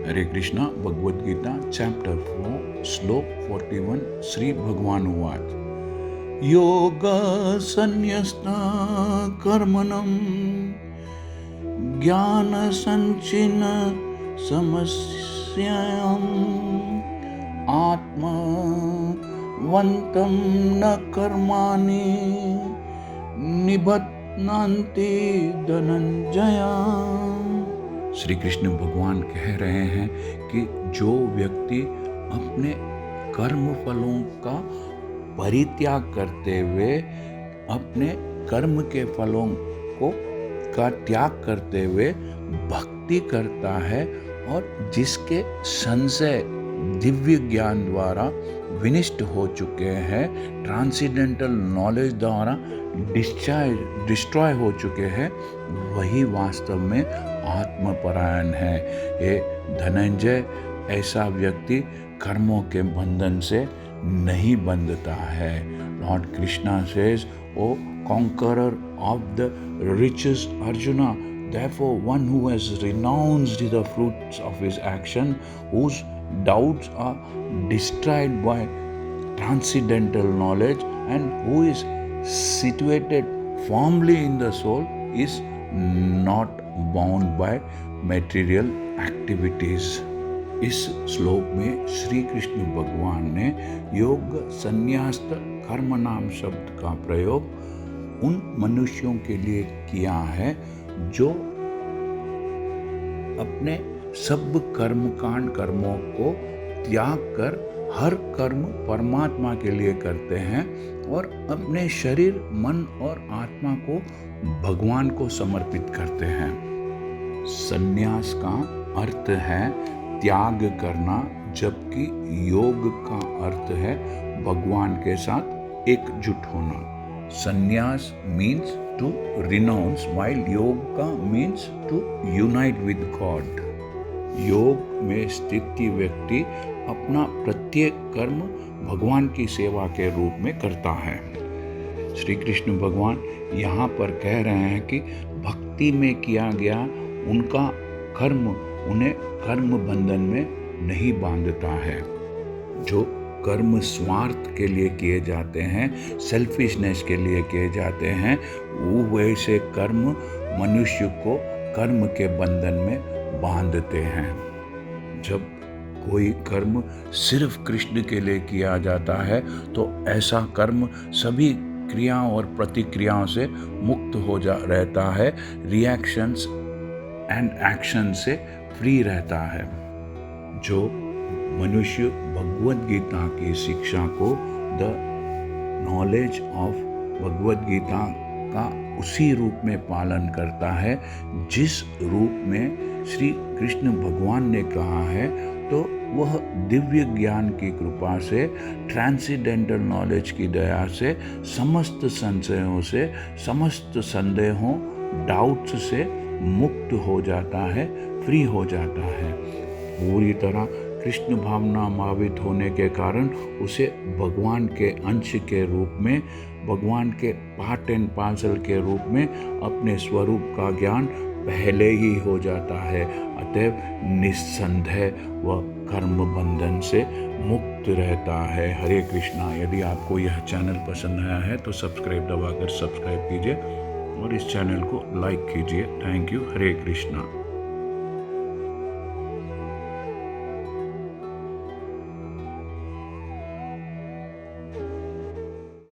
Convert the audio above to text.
हरे Krishna Bhagavad Gita chapter 4 श्लोक 41 श्री भगवान उवाच योग संन्यस्त कर्मणं ज्ञान संचिन्न समस्याम् आत्मवन्तं न कर्माणि निबध्नन्ति धनंजय। श्री कृष्ण भगवान कह रहे हैं कि जो व्यक्ति अपने कर्म फलों का परित्याग करते हुए अपने कर्म के फलों का त्याग करते हुए भक्ति करता है और जिसके संशय दिव्य ज्ञान द्वारा विनिष्ट हो चुके हैं, ट्रांसेंडेंटल नॉलेज द्वारा डिस्ट्रॉय हो चुके हैं, वही वास्तव में आत्मपरायण है। ये धनंजय ऐसा व्यक्ति कर्मों के बंधन से नहीं बंधता है। Lord Krishna says, O conqueror of the riches Arjuna, therefore one who has renounced the fruits of his action, whose doubts are destroyed by transcendental knowledge, and who is situated firmly in the soul, is not bound by material activities. इस श्लोक में श्री कृष्ण भगवान ने योग संन्यास्त कर्म नाम शब्द का प्रयोग उन मनुष्यों के लिए किया है जो अपने सब कर्मों को त्याग कर हर कर्म परमात्मा के लिए करते हैं और अपने शरीर, मन और आत्मा को भगवान को समर्पित करते हैं। संन्यास का अर्थ है त्याग करना, जबकि योग का अर्थ है भगवान के साथ एकजुट होना। संन्यास means to renounce, while yoga means to unite with God. योग में स्थित व्यक्ति अपना प्रत्येक कर्म भगवान की सेवा के रूप में करता है। श्री कृष्ण भगवान यहाँ पर कह रहे हैं कि भक्ति में किया गया उनका कर्म उन्हें कर्म बंधन में नहीं बांधता है। जो कर्म स्वार्थ के लिए किए जाते हैं, सेल्फिशनेस के लिए किए जाते हैं, वो वैसे कर्म मनुष्य को कर्म के बंधन में बांधते हैं। जब कोई कर्म सिर्फ कृष्ण के लिए किया जाता है तो ऐसा कर्म सभी क्रियाओं और प्रतिक्रियाओं से मुक्त हो रहता है, रिएक्शंस एंड एक्शन से फ्री रहता है। जो मनुष्य भगवद गीता की शिक्षा को, the knowledge of Bhagavad Gita का उसी रूप में पालन करता है जिस रूप में श्री कृष्ण भगवान ने कहा है, तो वह दिव्य ज्ञान की कृपा से, ट्रांसेंडेंटल नॉलेज की दया से समस्त संशयों से, समस्त संदेहों, डाउट्स से मुक्त हो जाता है, फ्री हो जाता है। पूरी तरह कृष्ण भावना भावित होने के कारण उसे भगवान के अंश के रूप में, भगवान के पार्ट एंड पार्सल के रूप में अपने स्वरूप का ज्ञान पहले ही हो जाता है। अतएव निस्संदेह वह कर्म बंधन से मुक्त रहता है। हरे कृष्णा। यदि आपको यह चैनल पसंद आया है तो सब्सक्राइब दबाकर सब्सक्राइब कीजिए और इस चैनल को लाइक कीजिए। Thank you. हरे कृष्णा।